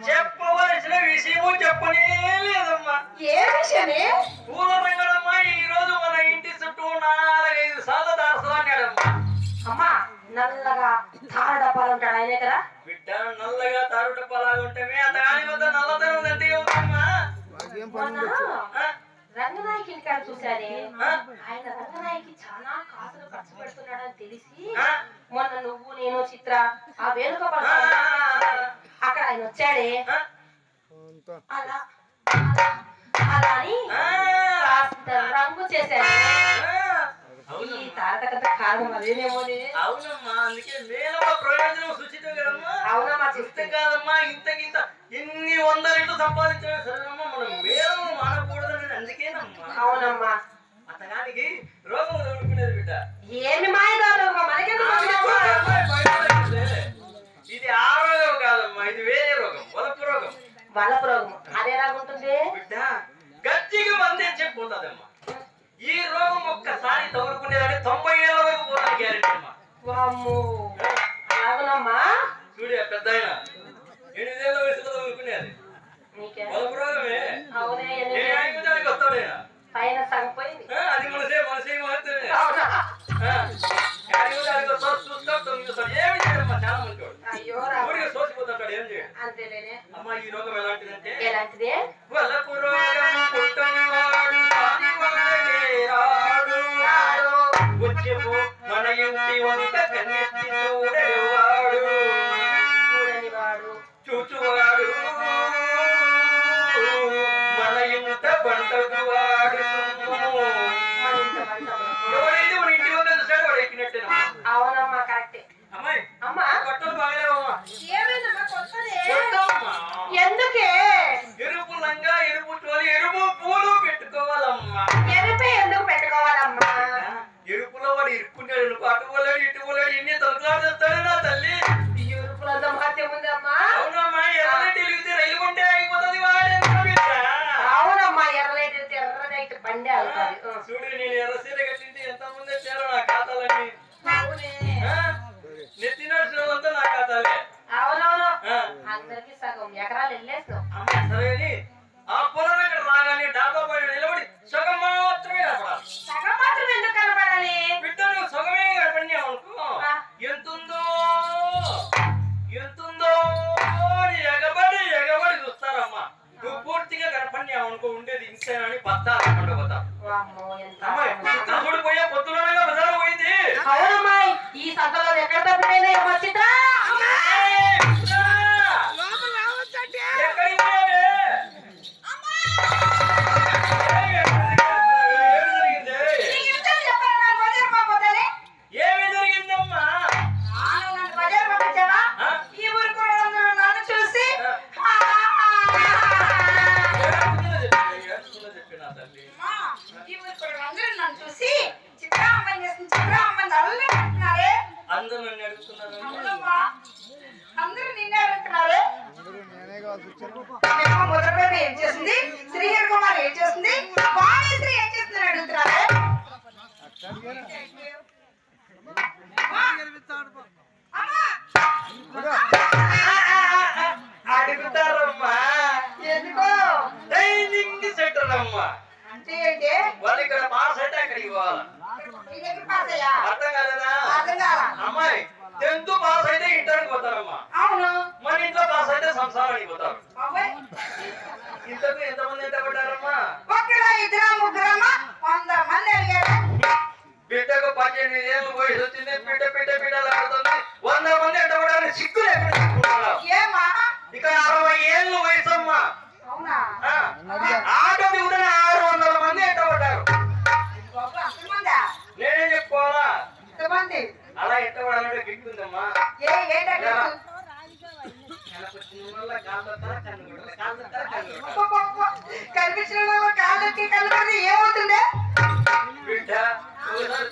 చెప్పవలసిన విషయము చెప్పనే లేదమ్మా. ఏ విషయమే? పూల రంగడమ్మా ఈ రోజు మన ఇంటి చుట్టూ 4-5 సార్లు దాసరాడాడమ్మా. అమ్మా నల్లగా తారడపాలు ఉంటాడు ఆయనే కదా? బిడ్డ నల్లగా తారుటప్పలాగా ఉంటమే అతగాని వద్ద నల్లదనం అంటే ఏమమ్మా? రంగనాయకి ఇక్కడ చూశానే, ఆయన రంగనాయకి చాలా కాసులు ఖర్చు పెడుతున్నాడని తెలిసి మొన్న నువ్వు నేను చిత్ర ఆ వేడుక అక్కడ ఆయన వచ్చాడే, అలా అలా అని రంగు చేశాడు. ఈ తారకత కారణం అదేనేమోనే. అవునమ్మా, అందుకే మేలమ్మ ప్రయోజనం సూచితం కదమ్మా. అవునమ్మా, చూస్తే కాదమ్మా ఇంతకింత ఎన్ని 100 రెట్లు సంపాదించడం సరేనమ్మా, మనం మేలు మానకూడదని అందుకేనమ్మా. అవునమ్మా, అతగానికి రోగం తగులుకునేది బిడ్డ. ఏమి మాయదారుగా మనకెందుకు? ఇది ఆ రోగం కాదమ్మా, ఇది వేరే రోగం, వలపు రోగం. వలపు రోగం అదేలాగుంటుంది బిడ్డ గట్టిగా మందే చెప్పిపోతుందమ్మా. ఈ రోగం ఒక్కసారి తగులుకునేదంటే 90 ఏళ్ళ వరకు పోతాను గ్యారెంటీ అమ్మా. అలాగునమ్మా. చూడ పెద్ద ఆయన 8 ఏళ్ళ వయసులో తగులుకునేది వలపు రోగమే. వస్తాడైనా పైన సగం పోయింది. అది మనసే మహత్వమే. చూస్తాడు ఏమి చేయడమ్మా, చాలా మంచివాడు. అయ్యో ఊరిగా సోసిపోతాడు, ఏం చేయడు. అంతేలేనే. అమ్మా ఈ రోగం ఎలాంటిదంటే ఎలాంటిదే? వలపు రోగం పుట్టనివాడు వచ్చేపు మన ఇంటి వంట కన్నెత్తి చూడేవాడు చూచువాడు మన ఇంట బంటకు వాడు. ఎవరైతే మన ఇంటి వంట చూసాడు వాడు ఎక్కినట్టేనమ్మా. అవునమ్మా, కరెక్టే. అమ్మాయి అమ్మా బట్టలు బాగలేవమ్మా. ఎందుకే? ఎరుపు లంగా, ఎరుపు చోలి, ఎరుపు పూలు పెట్టుకోవాలమ్మా. ఎరుపే ఎందుకు పెట్టుకోవాలమ్మా? ఎరుపులో వాడు ఇరుక్కున్నాడు, అటు పోలేడు ఇటు పోలేడు, ఎన్ని తొలగాడుతాడు నా తల్లి. ఎరుపులంతా మహత్యం ఉందమ్మా. అవునమ్మా, ఎర్రలైట్ వెలిగితే రైలు కొంటే ఆగిపోతుంది వాడేంత బిడ్డ. అవునమ్మా, ఎర్రలైట్ వెళ్తే ఎర్రదైతే బండి అవుతుంది. చూడు నేను ఎర్ర సీర కట్టింటే ఎంత మంది వచ్చారో నా ఖాతాలన్నీ. నెత్తిన అంతా నా ఖాతాలే. అవునవును, అందరికి సగం ఎకరాలు వెళ్ళేస్తాం. అమ్మ సరే ఆ పొలం దగ్గర రాగానే డాబా పైన నిలబడి సగం మాత్రమే కనపడాలి. సగం మాత్రం ఎందుకు కనపడాలి? బిడ్డ నువ్వు సగమే కనపడినావు అనుకో, ఎంతుందో ఎంతుందో ఎగబడి ఎగబడి చూస్తారమ్మా. నువ్వు పూర్తిగా కనపడినావు అనుకో, ఉండేది ఇంతేనని బత్తాలు పండుగతా. చూడిపోయా పొద్దునగా బజారు పోయింది. అవునమ్మా, ఈ సంతలో ఎక్కడ తప్పిపోయినా ఏమో చిత్ర. అందరూ నిన్నే అడుగుతున్నారే. మొదటి ఏం చేస్తుంది, శ్రీహరి కుమార్ ఏం చేస్తుంది, వాణిశ్రీ ఏం చేస్తుంది అడుగుతున్నారే. అడుగుతారమ్మా. ఎందుకో? ట్రైనింగ్ సెంటర్ అమ్మా. అంటే ఏంటి? వాళ్ళు ఇక్కడ పాస్ అయితే అక్కడికి పోవాలి. అర్థం కాలేదా? అమ్మాయి 10th పాస్ అయితే ఇంటర్కి పోతారమ్మా. అవును. మన ఇంట్లో పాస్ అయితే సంసారానికి పోతారు. ఇంతకు ఎంతమంది ఎంత పడ్డారమ్మా? ఒకరా, ఇద్దరా, ముగ్గురమ్మా, 100 మంది 18 ఏళ్ళు వయసు వచ్చింది, పిట్ట పిట్ట పిట్టలాడుతుంది. 100 మంది ఎట్టవడానికి సిగ్గులు ఎక్కడ తెచ్చుకుంటున్నావు? ఏమా ఇక 60 ఏళ్ళు వయసమ్మా. అవునా ఆటోది కూడా 600 మంది ఎట్టబడ్డారు. బాబు అంతమందా నేనేం చెప్పుకోవాలా? ఎంతమంది అలా ఎట్టబడాలంటే గిట్టుందమ్మా. ఏంటంటే కనిపించిన కాళ్ళకి కనబడి ఏమవుతుంది బిడ్డ ఒకసారి